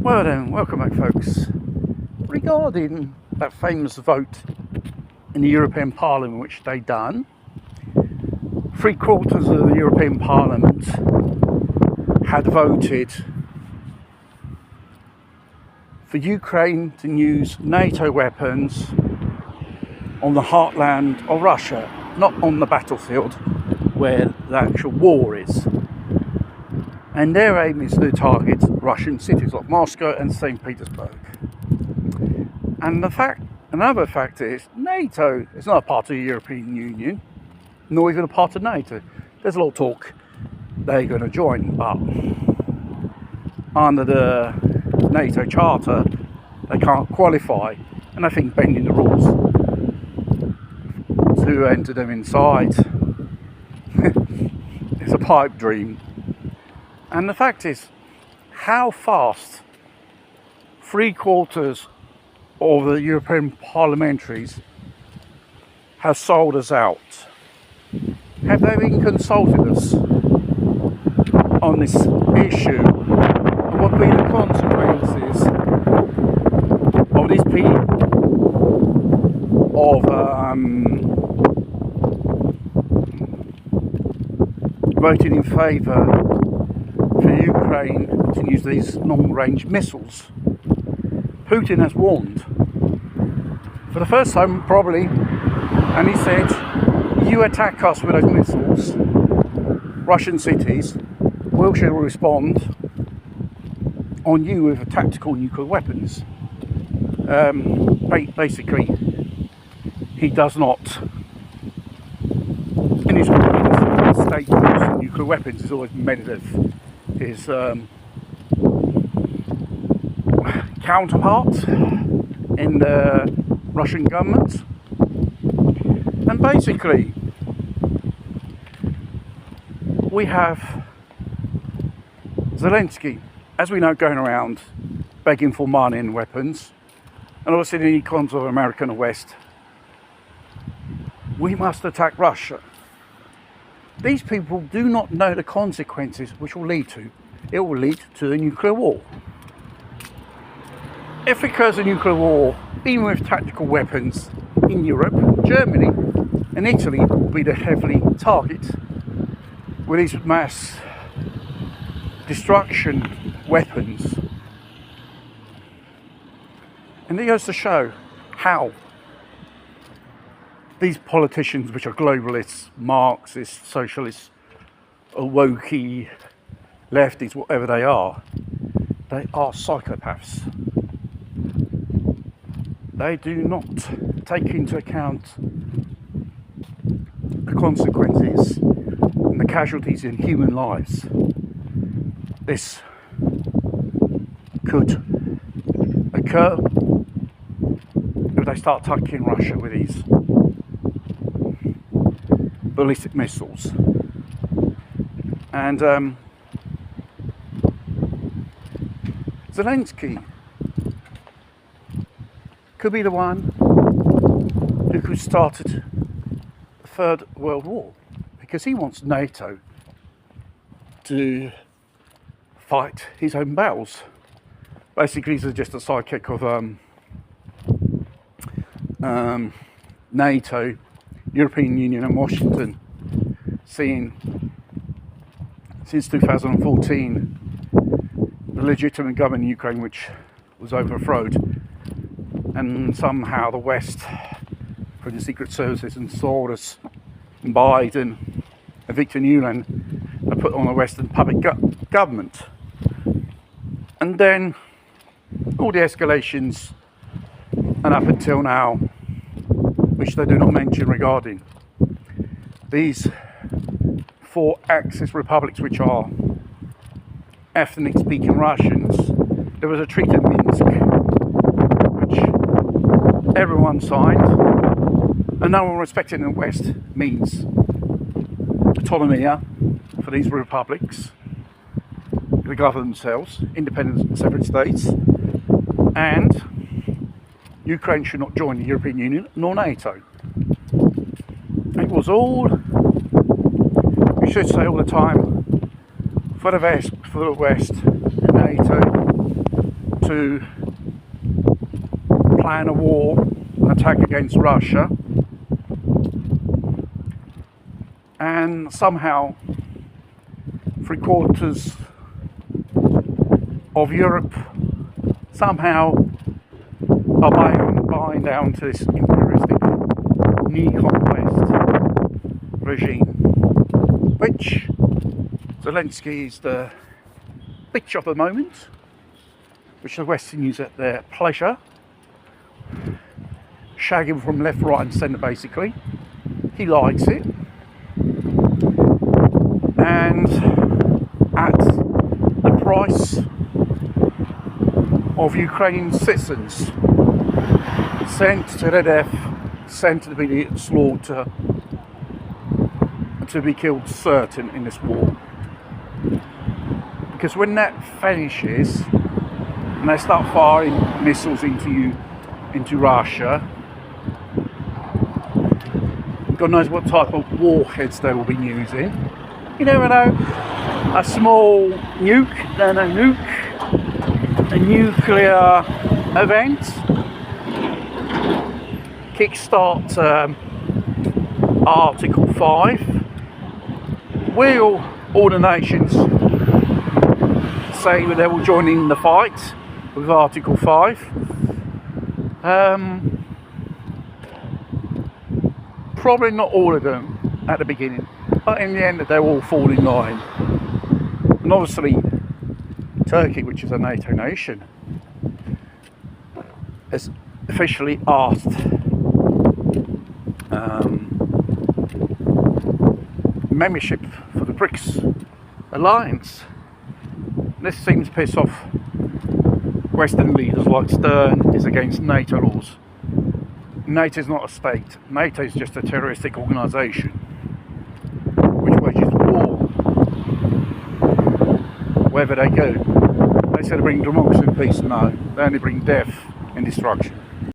Well then, welcome back folks. Regarding that famous vote in the European Parliament which they done, 3/4 of the European Parliament had voted for Ukraine to use NATO weapons on the heartland of Russia, not on the battlefield where the actual war is. And their aim is to target Russian cities like Moscow and St. Petersburg. And another fact is, NATO is not a part of the European Union, nor even a part of NATO. There's a lot of talk they're going to join, but under the NATO Charter, they can't qualify, and I think bending the rules to enter them inside is a pipe dream. And the fact is, how fast 3/4 of the European parliamentaries have sold us out. Have they even consulted us on this issue? And what would be the consequences of these people of voting in favour for Ukraine to use these long-range missiles? Putin has warned, for the first time probably, and he said, you attack us with those missiles, Russian cities, we shall respond on you with tactical nuclear weapons. Basically, he does not, in his statements on nuclear weapons, he's always made of his counterpart in the Russian government. And basically, we have Zelensky, as we know, going around begging for money and weapons, and obviously the econs of America and the West. We must attack Russia. These people do not know the consequences which will lead to. It will lead to a nuclear war. If it occurs a nuclear war, even with tactical weapons in Europe, Germany and Italy will be the heavily target with these mass destruction weapons. And it goes to show how these politicians, which are globalists, Marxists, socialists, or wokey, lefties, whatever they are psychopaths. They do not take into account the consequences and the casualties in human lives. This could occur if they start attacking Russia with these ballistic missiles. And Zelensky could be the one who could start the Third World War, because he wants NATO to fight his own battles. Basically, he's just a sidekick of NATO, European Union and Washington, seeing since 2014 the legitimate government in Ukraine which was overthrown, and somehow the West, through the secret services and Soros and Biden and Victor Nuland, have put on a Western public government. And then all the escalations, and up until now, which they do not mention regarding these 4 Axis republics, which are ethnic speaking Russians. There was a treaty of Minsk which everyone signed, and no one respected in the West means autonomy for these republics to govern themselves, independent separate states, and Ukraine should not join the European Union nor NATO. It was all, we should say all the time, for the West, NATO to plan a war, an attack against Russia, and somehow 3/4 of Europe somehow are buying down to this imperialistic neocon West regime, which Zelensky is the bitch of the moment, which the West can use at their pleasure, shag him from left, right and centre basically. He likes it. And at the price of Ukrainian citizens sent to their death, sent to be slaughtered, to be killed certain in this war. Because when that finishes and they start firing missiles into Russia, God knows what type of warheads they will be using. You never know. A small nuke, then a nuke, a nuclear event, kickstart Article 5. Will all the nations say that they will join in the fight with Article 5? Probably not all of them at the beginning, but in the end they'll all fall in line. And obviously Turkey, which is a NATO nation, has officially asked membership for the BRICS alliance. This seems to piss off Western leaders like Stern. Is against NATO laws. NATO is not a state. NATO is just a terroristic organisation which wages war wherever they go. They say they bring democracy and peace. No, they only bring death and destruction.